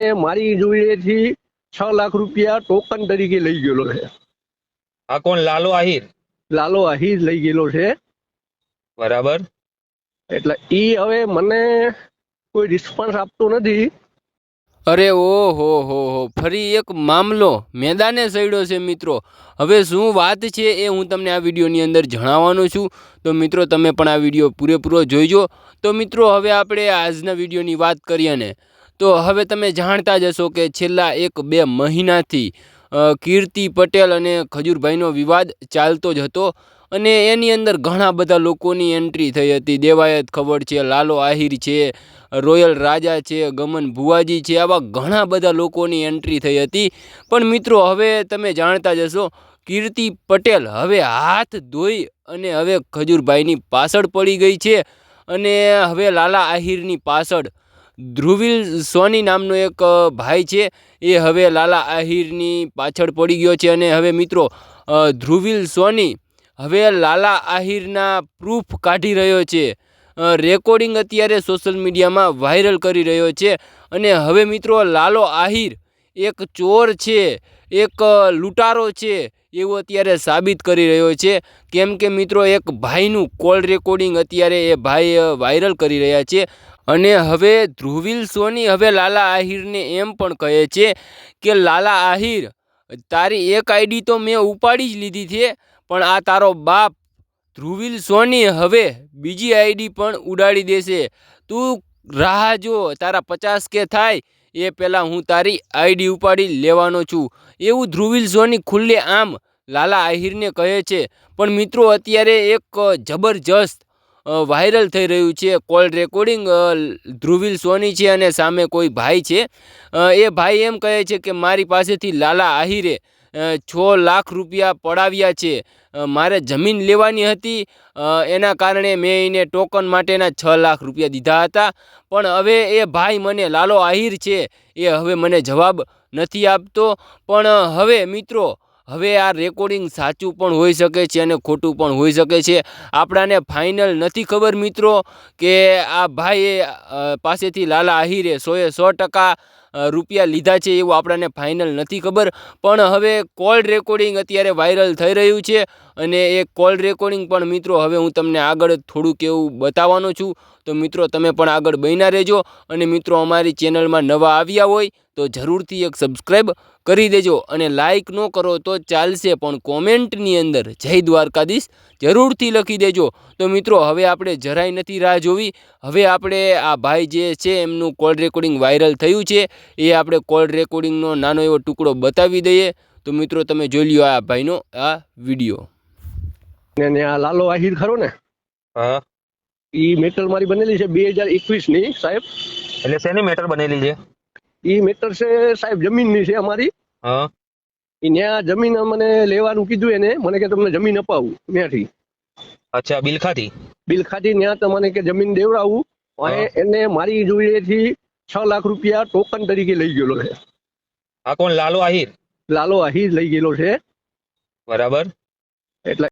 મારી જોડેથી 6 લાખ રૂપિયા ટોકન તરીકે લઈ ગયેલો છે. આ કોણ? લાલો આહિર? લાલો આહિર લઈ ગયેલો છે. બરાબર. એટલે ઈ હવે મને કોઈ રિસ્પોન્સ આપતો નથી. અરે ઓહો હો, ફરી એક મામલો મેદાને સડ્યો છે મિત્રો. હવે શું વાત છે એ હું તમને આ વિડીયોની અંદર જણાવવાનો છું. તો મિત્રો તમે પણ આ વિડીયો પૂરેપૂરો જોઈજો. તો મિત્રો હવે આપણે આજના વિડીયોની વાત કરીએ ને, તો હવે તમે જાણતા જ હશો કે છેલ્લા 1-2 મહિનાથી કીર્તિ પટેલ અને ખજૂરભાઈનો વિવાદ ચાલતો જ હતો. અને એની અંદર ઘણા બધા લોકોની એન્ટ્રી થઈ હતી. દેવાયત ખબર છે, લાલો આહિર છે, રોયલ રાજા છે, ગમન ભુવાજી છે, આવા ઘણા બધા લોકોની એન્ટ્રી થઈ હતી. પણ મિત્રો હવે તમે જાણતા જ હશો, કીર્તિ પટેલ હવે હાથ ધોઈ અને હવે ખજૂરભાઈની પાછળ પડી ગઈ છે. અને હવે લાલા આહિરની પાછળ ધ્રુવીલ સોની નામનો એક ભાઈ છે, એ હવે લાલા આહિરની પાછળ પડી ગયો છે. અને હવે મિત્રો ધ્રુવીલ સોની હવે લાલા આહિરના પ્રૂફ કાઢી રહ્યો છે. રેકોર્ડિંગ અત્યારે સોશિયલ મીડિયામાં વાયરલ કરી રહ્યો છે. અને હવે મિત્રો લાલો આહિર એક ચોર છે, એક લૂંટારો છે એવું અત્યારે સાબિત કરી રહ્યો છે. કેમ કે મિત્રો એક ભાઈનું કોલ રેકોર્ડિંગ અત્યારે એ ભાઈ વાયરલ કરી રહ્યા છે. અને હવે ધ્રુવીલ સોની હવે લાલા આહિરને એમ પણ કહે છે કે લાલા આહિર, તારી એક આઈડી તો મેં ઉપાડી જ લીધી છે, પણ આ તારો બાપ ધ્રુવીલ સોની હવે બીજી આઈડી પણ ઉડાડી દેશે. તું રાહ જો, તારા 50K થાય એ પહેલાં હું તારી આઈડી ઉપાડી લેવાનો છું, એવું ધ્રુવીલ સોની ખુલ્લે આમ લાલા આહિરને કહે છે. પણ મિત્રો અત્યારે એક જબરજસ્ત વાયરલ થઈ રહ્યું છે કોલ રેકોર્ડિંગ. ધ્રુવીલ સોની છે અને સામે કોઈ ભાઈ છે. એ ભાઈ એમ કહે છે કે મારી પાસેથી લાલા આહિરે 6 લાખ રૂપિયા પડાવ્યા છે. મારે જમીન લેવાની હતી, એના કારણે મેં એને ટોકન માટેના 6 લાખ રૂપિયા દીધા હતા. પણ હવે એ ભાઈ મને, લાલો આહિર છે એ હવે મને જવાબ નથી આપતો. પણ હવે મિત્રો હવે આ રેકોર્ડિંગ સાચું પણ હોઈ શકે છે અને ખોટું પણ હોઈ શકે છે. આપણાને ફાઇનલ નથી ખબર મિત્રો કે આ ભાઈએ પાસેથી લાલા આહિરે 100% રૂપિયા લીધા છે એવું આપણાને ફાઇનલ નથી ખબર. પણ હવે કોલ રેકોર્ડિંગ અત્યારે વાયરલ થઈ રહ્યું છે. અને એ કોલ રેકોર્ડિંગ પણ મિત્રો હવે હું તમને આગળ થોડુંક એવું બતાવવાનો છું. તો મિત્રો તમે પણ આગળ બન્યા રહેજો. અને મિત્રો અમારી ચેનલમાં નવા આવ્યા હોય તો જરૂરથી એક સબસ્ક્રાઈબ કરી દેજો. અને લાઈક ન કરો તો ચાલશે, પણ કોમેન્ટની અંદર જય દ્વારકાધીશ જરૂરથી લખી દેજો. તો મિત્રો હવે આપણે જરાય નથી રાહ જોવી. હવે આપણે આ ભાઈ જે છે એમનું કોલ રેકોર્ડિંગ વાયરલ થયું છે, એ આપણે કોલ રેકોર્ડિંગનો નાનો એવો ટુકડો બતાવી દઈએ. તો મિત્રો તમે જોઈ લ્યો આ ભાઈનો આ વિડીયો. ને આ લાલો આહિર ખરો ને, હા. ઈ મેટલ મારી બનેલી છે 2021 ની સાહેબ. એટલે શેની મેટર બનેલી છે? ઈ મેટર છે સાહેબ જમીનની છે અમારી. હા. ઈ ન્યા જમીન મને લેવાનું કીધું એને, મને કે તમને જમીન અપાવું ત્યાંથી. અચ્છા, બિલખાથી? બિલખાથી ન્યા તમને કે જમીન દેવડાવું. અને એને મારી જોડેથી 6 લાખ રૂપિયા ટોકન તરીકે લઈ ગયેલો છે. આ કોણ? લાલો આહિર? લાલો આહિર લઈ ગયેલો છે. બરાબર. એટલે